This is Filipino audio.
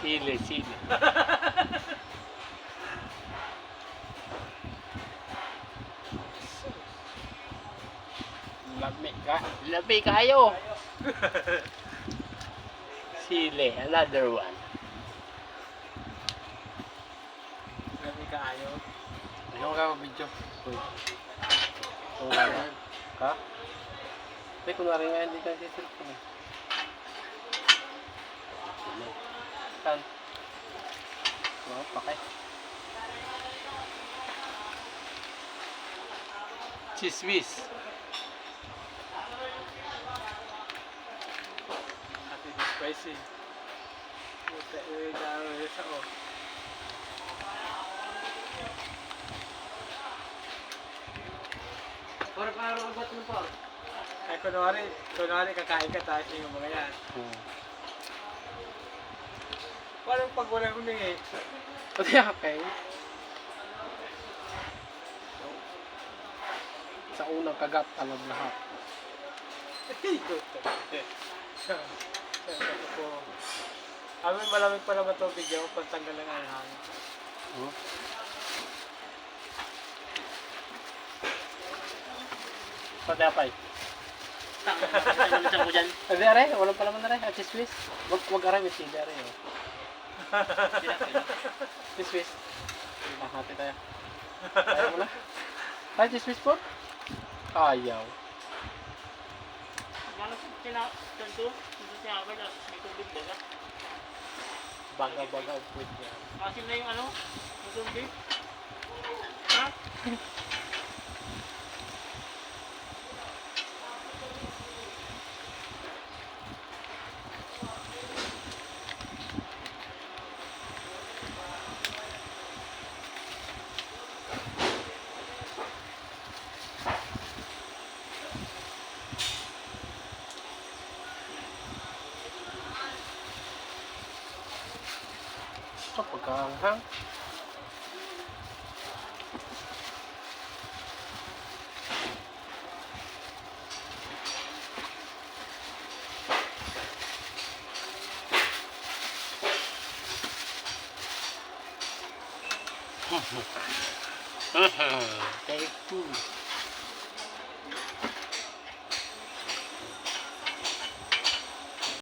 Sili, sili. Labi kayo. Sili, another one. Grabe ka ayaw. Ayaw ka video. Uy. Ha? Hindi, kunwari nga hindi ka nagsisilpon. Saan? Oo, pakay. Chismis. Ate di spicy. Puta, daro yun sa o. Para magbat mo pa. Ay, kunwari kakain ka tayo yung mga yan. Parang pag walang humingi. Pati okay. Sa unang kagat, alam lahat. Amin malamig pa naman tubig yung pantanggal ng hangin. Hmm? Pati apay. Tanggal ko dyan. Hindi are, walang pa naman are. Chismis. Wag are, may sili are. Chismis. Hati tayo. Ayaw mo na. Ay, chismis po? Ayaw. Malas tinto. Hindi siya ako lang. May tubig daga. Baga-baga ang food niya. Asin na yung ano? Yung tubig. Ha? Ito, pagkahanghang. Thank you.